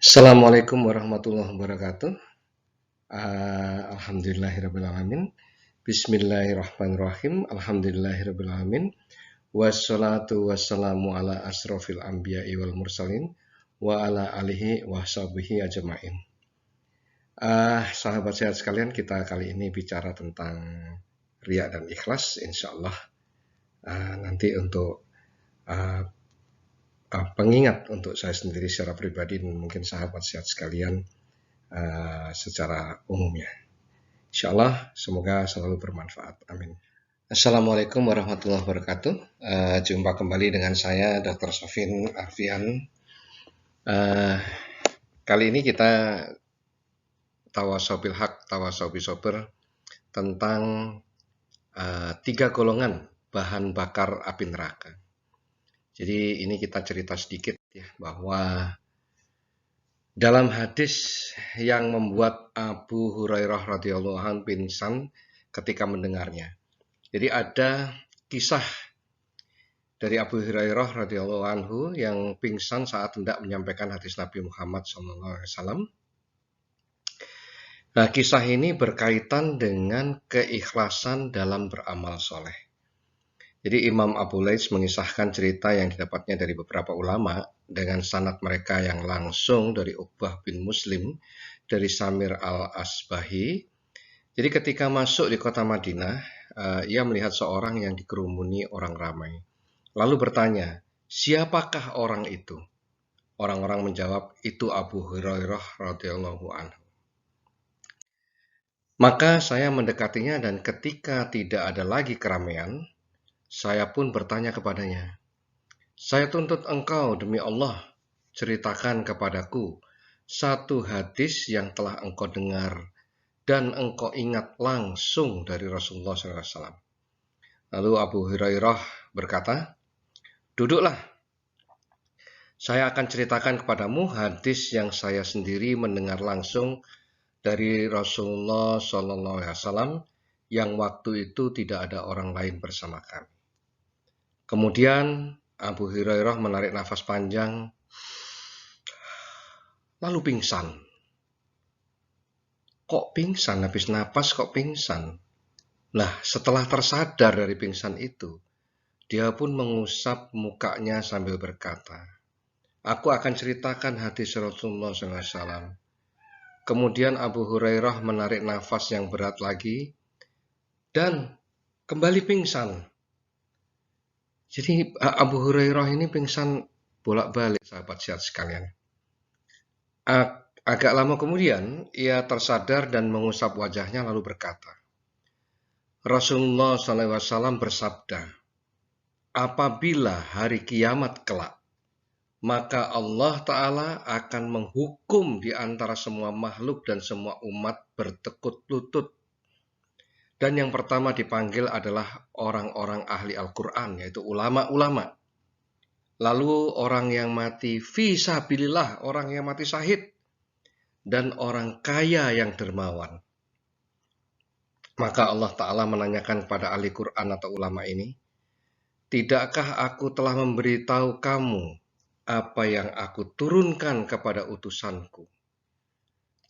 Assalamualaikum warahmatullahi wabarakatuh. Alhamdulillahirrabbilalamin. Bismillahirrahmanirrahim. Alhamdulillahirrabbilalamin. Wassalatu wassalamu ala asrofil anbiya'i wal mursalin wa ala alihi wa sahbihi ajma'in. Sahabat sehat sekalian, kita kali ini bicara tentang riya dan ikhlas, insyaallah. Nanti untuk pengingat untuk saya sendiri secara pribadi dan mungkin sahabat sehat sekalian secara umumnya. Insyaallah semoga selalu bermanfaat. Amin. Assalamualaikum warahmatullahi wabarakatuh. Jumpa kembali dengan saya Dr. Sofin Arfian. Kali ini kita tawasobil haq, tawasobi sober tentang 3 golongan bahan bakar api neraka. Jadi ini kita cerita sedikit ya, bahwa dalam hadis yang membuat Abu Hurairah radhiyallahu anhu pingsan ketika mendengarnya. Jadi ada kisah dari Abu Hurairah radhiyallahu anhu yang pingsan saat hendak menyampaikan hadis Nabi Muhammad SAW. Nah, kisah ini berkaitan dengan keikhlasan dalam beramal soleh. Jadi Imam Abu Laits mengisahkan cerita yang didapatnya dari beberapa ulama dengan sanad mereka yang langsung dari Uqbah bin Muslim dari Samir al-Asbahi. Jadi ketika masuk di kota Madinah, ia melihat seorang yang dikerumuni orang ramai. Lalu bertanya, siapakah orang itu? Orang-orang menjawab, itu Abu Hurairah radhiyallahu anhu. Maka saya mendekatinya dan ketika tidak ada lagi keramaian, saya pun bertanya kepadanya, saya tuntut engkau demi Allah, ceritakan kepadaku satu hadis yang telah engkau dengar dan engkau ingat langsung dari Rasulullah SAW. Lalu Abu Hurairah berkata, duduklah, saya akan ceritakan kepadamu hadis yang saya sendiri mendengar langsung dari Rasulullah SAW yang waktu itu tidak ada orang lain bersama kami. Kemudian Abu Hurairah menarik nafas panjang, lalu pingsan. Kok pingsan? Habis napas kok pingsan? Nah, setelah tersadar dari pingsan itu, dia pun mengusap mukanya sambil berkata, aku akan ceritakan hadis Rasulullah SAW. Kemudian Abu Hurairah menarik nafas yang berat lagi dan kembali pingsan. Jadi Abu Hurairah ini pingsan bolak-balik, sahabat sehat sekalian. Agak lama kemudian ia tersadar dan mengusap wajahnya lalu berkata, Rasulullah SAW bersabda, apabila hari kiamat kelak, maka Allah Ta'ala akan menghukum di antara semua makhluk dan semua umat bertekuk lutut. Dan yang pertama dipanggil adalah orang-orang ahli Al-Quran, yaitu ulama-ulama. Lalu orang yang mati fisabilillah, orang yang mati syahid. Dan orang kaya yang dermawan. Maka Allah Ta'ala menanyakan kepada ahli Quran atau ulama ini, tidakkah aku telah memberitahu kamu apa yang aku turunkan kepada utusanku?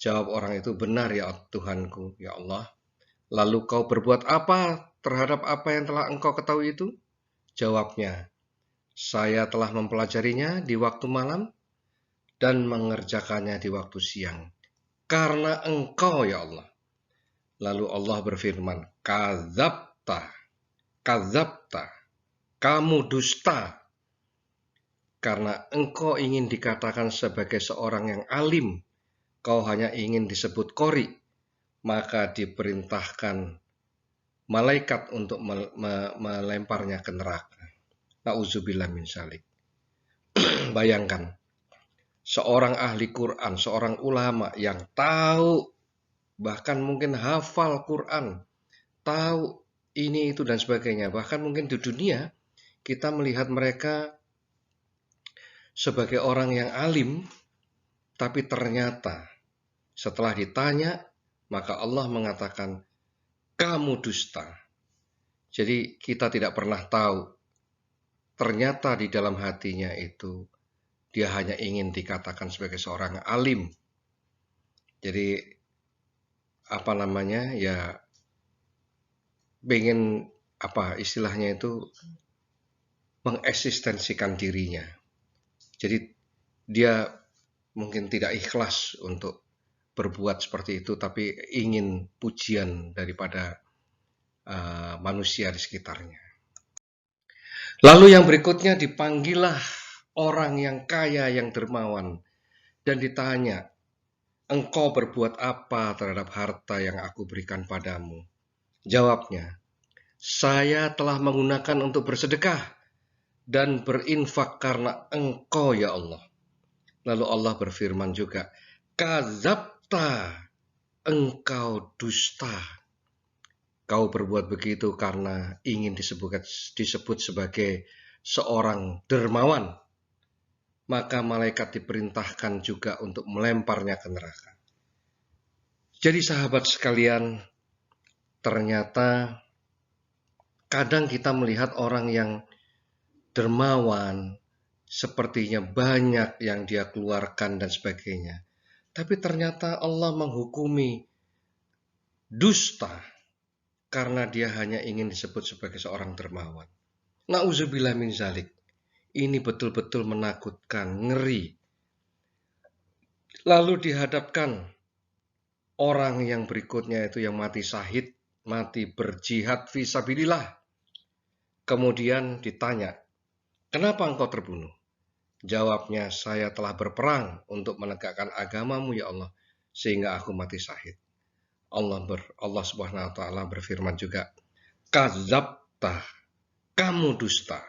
Jawab orang itu, benar ya Tuhanku, ya Allah. Lalu kau berbuat apa terhadap apa yang telah engkau ketahui itu? Jawabnya, saya telah mempelajarinya di waktu malam dan mengerjakannya di waktu siang. Karena engkau ya Allah. Lalu Allah berfirman, kadzabta, kamu dusta. Karena engkau ingin dikatakan sebagai seorang yang alim, kau hanya ingin disebut qori, maka diperintahkan malaikat untuk melemparnya ke neraka. Nauzubillah min dzalik. Bayangkan, seorang ahli Quran, seorang ulama yang tahu, bahkan mungkin hafal Quran, tahu ini, itu, dan sebagainya. Bahkan mungkin di dunia, kita melihat mereka sebagai orang yang alim, tapi ternyata setelah ditanya, maka Allah mengatakan, kamu dusta. Jadi kita tidak pernah tahu, ternyata di dalam hatinya itu dia hanya ingin dikatakan sebagai seorang alim. Jadi ya pengen istilahnya itu mengeksistensikan dirinya. Jadi dia mungkin tidak ikhlas untuk berbuat seperti itu, tapi ingin pujian daripada manusia di sekitarnya. Lalu yang berikutnya dipanggillah orang yang kaya, yang dermawan, dan ditanya, engkau berbuat apa terhadap harta yang aku berikan padamu? Jawabnya, saya telah menggunakan untuk bersedekah dan berinfak karena engkau ya Allah. Lalu Allah berfirman juga, kadzabta, engkau dusta. Kau berbuat begitu karena ingin disebut sebagai seorang dermawan. Maka malaikat diperintahkan juga untuk melemparnya ke neraka. Jadi sahabat sekalian, ternyata kadang kita melihat orang yang dermawan, sepertinya banyak yang dia keluarkan dan sebagainya. Tapi ternyata Allah menghukumi dusta karena dia hanya ingin disebut sebagai seorang dermawan. Na'udzubillah min zalik. Ini betul-betul menakutkan, ngeri. Lalu dihadapkan orang yang berikutnya itu yang mati syahid, mati berjihad fisabilillah. Kemudian ditanya, kenapa engkau terbunuh? Jawabnya, saya telah berperang untuk menegakkan agamamu ya Allah, sehingga aku mati syahid. Allah Subhanahu wa taala berfirman juga, kadzabta, kamu dusta.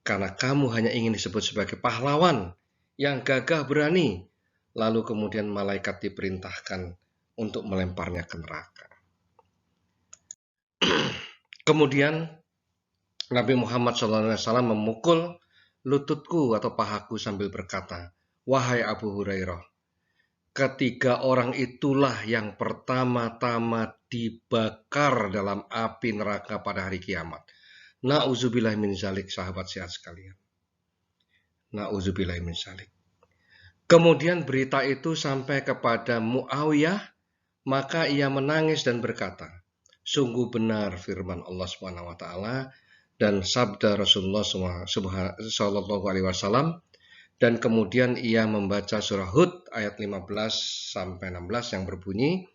Karena kamu hanya ingin disebut sebagai pahlawan yang gagah berani. Lalu kemudian malaikat diperintahkan untuk melemparnya ke neraka. Kemudian Nabi Muhammad SAW memukul lututku atau pahaku sambil berkata, wahai Abu Hurairah, ketiga orang itulah yang pertama-tama dibakar dalam api neraka pada hari kiamat. Na'udzubillah min zalik, sahabat sehat sekalian. Na'udzubillah min zalik. Kemudian berita itu sampai kepada Muawiyah, maka ia menangis dan berkata, sungguh benar firman Allah Subhanahu wa taala dan sabda Rasulullah sallallahu alaihi wasallam. Dan kemudian ia membaca surah Hud ayat 15 sampai 16 yang berbunyi,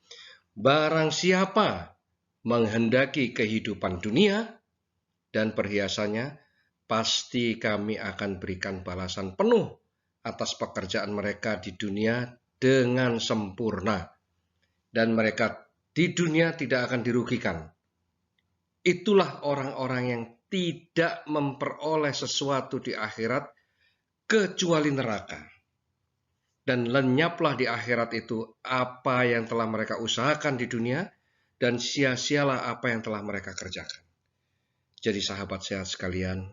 barang siapa menghendaki kehidupan dunia dan perhiasannya, pasti kami akan berikan balasan penuh atas pekerjaan mereka di dunia dengan sempurna. Dan mereka di dunia tidak akan dirugikan. Itulah orang-orang yang tidak memperoleh sesuatu di akhirat kecuali neraka. Dan lenyaplah di akhirat itu apa yang telah mereka usahakan di dunia, dan sia-sialah apa yang telah mereka kerjakan. Jadi sahabat sehat sekalian,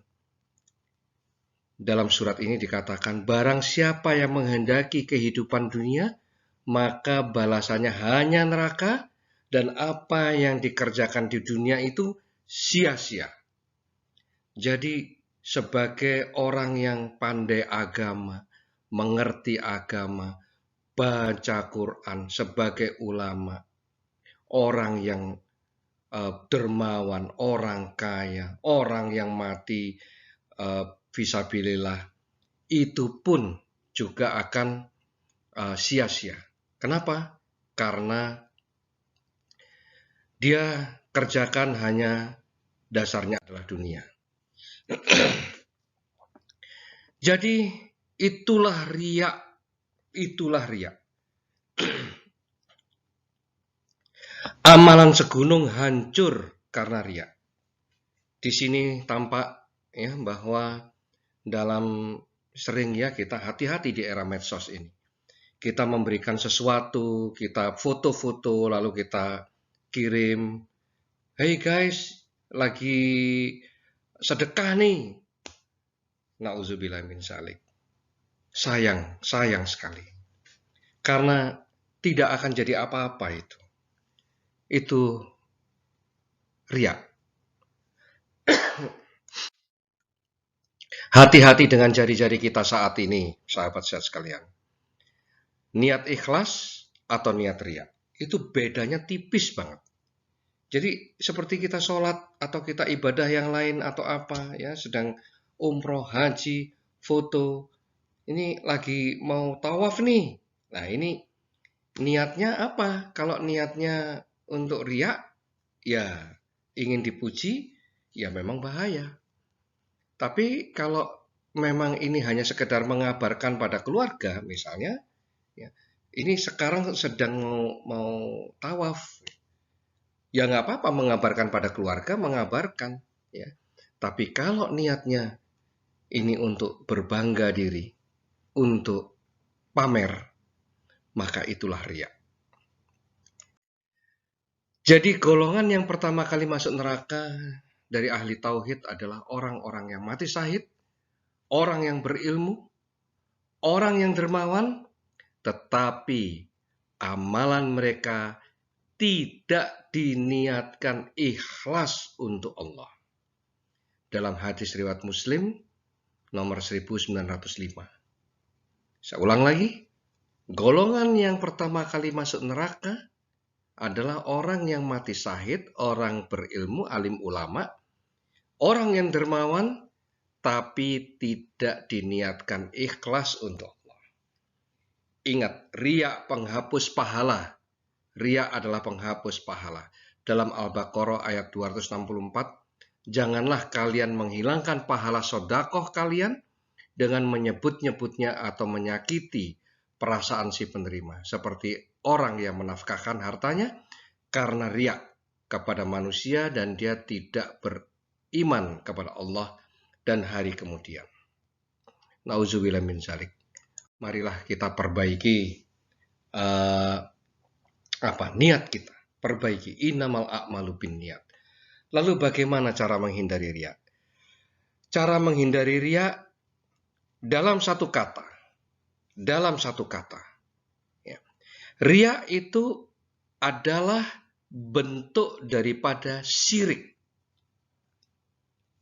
dalam surat ini dikatakan, barang siapa yang menghendaki kehidupan dunia, maka balasannya hanya neraka, dan apa yang dikerjakan di dunia itu sia-sia. Jadi sebagai orang yang pandai agama, mengerti agama, baca Quran, sebagai ulama, orang yang dermawan, orang kaya, orang yang mati fisabilillah, itu pun juga akan sia-sia. Kenapa? Karena dia kerjakan hanya dasarnya adalah dunia. Jadi itulah riya. Amalan segunung hancur karena riya. Di sini tampak ya bahwa dalam sering ya kita hati-hati di era medsos ini. Kita memberikan sesuatu, kita foto-foto, lalu kita kirim, hey guys, lagi sedekah nih. Na'udzubillah min zalik. Sayang sekali. Karena tidak akan jadi apa-apa itu. Itu riya. Hati-hati dengan jari-jari kita saat ini, sahabat saya sekalian. Niat ikhlas atau niat riya, itu bedanya tipis banget. Jadi seperti kita sholat atau kita ibadah yang lain atau apa ya, sedang umroh, haji, foto, ini lagi mau tawaf nih. Nah ini niatnya apa? Kalau niatnya untuk riya, ya ingin dipuji, ya memang bahaya. Tapi kalau memang ini hanya sekedar mengabarkan pada keluarga, misalnya, ya, ini sekarang sedang mau tawaf, ya nggak apa-apa mengabarkan pada keluarga, mengabarkan, ya. Tapi kalau niatnya ini untuk berbangga diri, untuk pamer, maka itulah riya. Jadi golongan yang pertama kali masuk neraka dari ahli tauhid adalah orang-orang yang mati syahid, orang yang berilmu, orang yang dermawan, tetapi amalan mereka tidak diniatkan ikhlas untuk Allah. Dalam hadis riwayat Muslim nomor 1905. Saya ulang lagi, golongan yang pertama kali masuk neraka adalah orang yang mati syahid, orang berilmu, alim ulama, orang yang dermawan, tapi tidak diniatkan ikhlas untuk Allah. Ingat, riya penghapus pahala. Riya adalah penghapus pahala. Dalam Al-Baqarah ayat 264, janganlah kalian menghilangkan pahala sedekah kalian dengan menyebut-nyebutnya atau menyakiti perasaan si penerima. Seperti orang yang menafkahkan hartanya karena riya kepada manusia dan dia tidak beriman kepada Allah dan hari kemudian. Nauzubillah min dzalik. Marilah kita perbaiki niat kita. Perbaiki. Innamal a'malu binniyat. Lalu bagaimana cara menghindari riya? Cara menghindari riya dalam satu kata. Dalam satu kata. Ya. Riya itu adalah bentuk daripada syirik.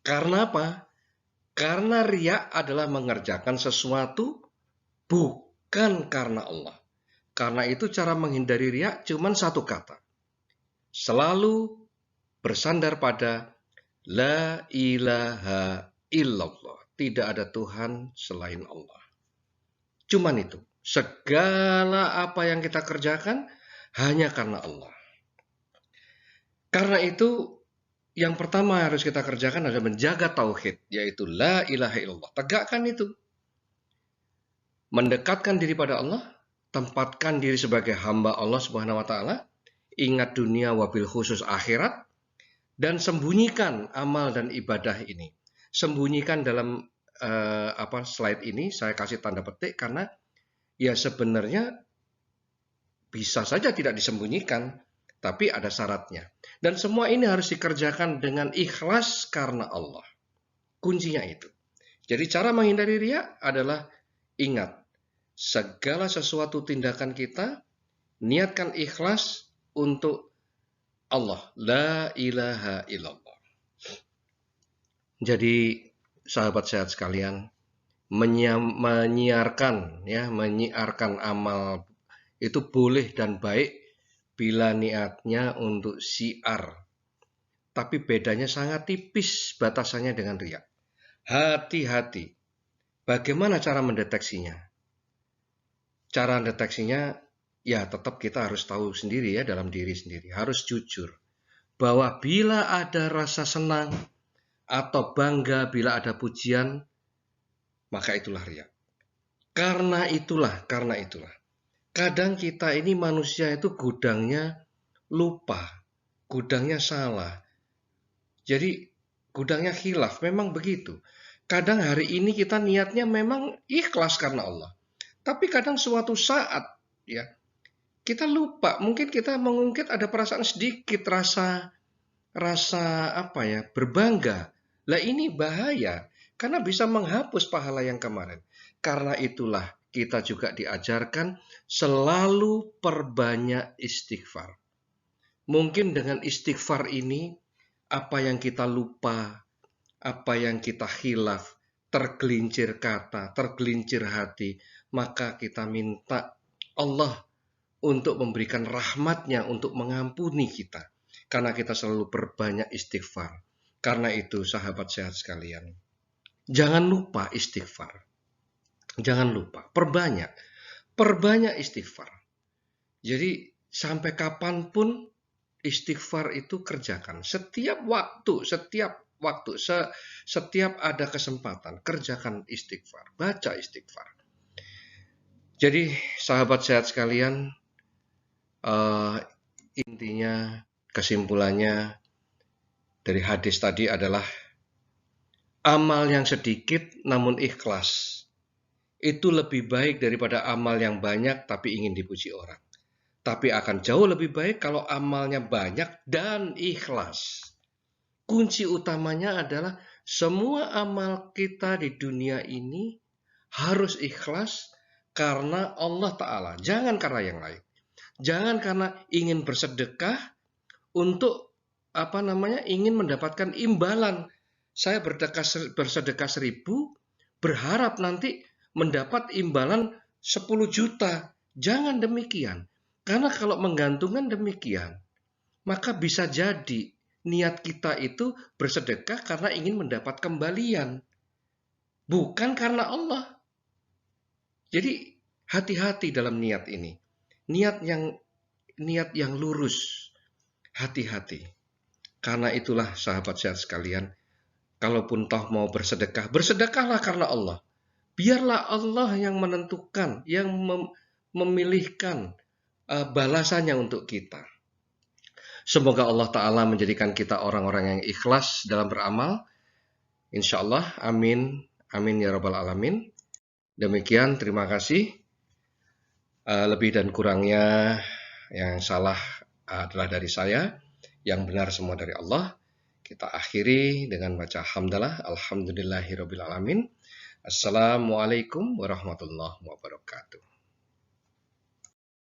Karena apa? Karena riya adalah mengerjakan sesuatu bukan karena Allah. Karena itu cara menghindari riya cuma satu kata. Selalu bersandar pada la ilaha illallah. Tidak ada Tuhan selain Allah. Cuman itu. Segala apa yang kita kerjakan hanya karena Allah. Karena itu yang pertama harus kita kerjakan adalah menjaga tauhid, yaitu la ilaha illallah. Tegakkan itu. Mendekatkan diri pada Allah, tempatkan diri sebagai hamba Allah Subhanahu wa taala, ingat dunia wabil khusus akhirat, dan sembunyikan amal dan ibadah ini. Sembunyikan dalam slide ini saya kasih tanda petik karena ya sebenarnya bisa saja tidak disembunyikan, tapi ada syaratnya. Dan semua ini harus dikerjakan dengan ikhlas karena Allah. Kuncinya itu. Jadi cara menghindari riya adalah ingat, segala sesuatu tindakan kita, niatkan ikhlas untuk Allah. La ilaha illallah. Jadi sahabat sehat sekalian, menyiarkan amal itu boleh dan baik bila niatnya untuk syiar. Tapi bedanya sangat tipis batasannya dengan riya. Hati-hati. Bagaimana cara mendeteksinya? Cara mendeteksinya ya tetap kita harus tahu sendiri ya dalam diri sendiri. Harus jujur. Bahwa bila ada rasa senang atau bangga bila ada pujian, maka itulah riya. Karena itulah. Kadang kita ini manusia itu gudangnya lupa, gudangnya salah. Jadi gudangnya khilaf, memang begitu. Kadang hari ini kita niatnya memang ikhlas karena Allah. Tapi kadang suatu saat ya kita lupa, mungkin kita mengungkit ada perasaan sedikit rasa berbangga. Lah ini bahaya karena bisa menghapus pahala yang kemarin. Karena itulah kita juga diajarkan selalu perbanyak istighfar. Mungkin dengan istighfar ini, apa yang kita lupa, apa yang kita khilaf, tergelincir kata, tergelincir hati, maka kita minta Allah untuk memberikan rahmat-Nya, untuk mengampuni kita. Karena kita selalu berbanyak istighfar. Karena itu, sahabat sehat sekalian, jangan lupa istighfar. Jangan lupa, perbanyak istighfar. Jadi sampai kapanpun istighfar itu kerjakan. Setiap waktu, setiap ada kesempatan, kerjakan istighfar, baca istighfar. Jadi sahabat sehat sekalian, intinya, kesimpulannya dari hadis tadi adalah amal yang sedikit namun ikhlas itu lebih baik daripada amal yang banyak tapi ingin dipuji orang. Tapi akan jauh lebih baik kalau amalnya banyak dan ikhlas. Kunci utamanya adalah semua amal kita di dunia ini harus ikhlas karena Allah Ta'ala. Jangan karena yang lain. Jangan karena ingin bersedekah untuk ingin mendapatkan imbalan. Saya bersedekah 1.000, berharap nanti mendapat imbalan 10 juta. Jangan demikian. Karena kalau menggantungkan demikian, maka bisa jadi niat kita itu bersedekah karena ingin mendapat kembalian. Bukan karena Allah. Jadi hati-hati dalam niat ini. Niat yang lurus. Hati-hati. Karena itulah sahabat sehat sekalian, kalaupun toh mau bersedekah, bersedekahlah karena Allah. Biarlah Allah yang menentukan, yang memilihkan balasannya untuk kita. Semoga Allah Ta'ala menjadikan kita orang-orang yang ikhlas dalam beramal. Insya Allah, amin. Amin ya Rabbal Alamin. Demikian, terima kasih. Lebih dan kurangnya yang salah adalah dari saya, yang benar semua dari Allah. Kita akhiri dengan baca hamdalah, alhamdulillahirabbil alamin. Assalamualaikum warahmatullahi wabarakatuh.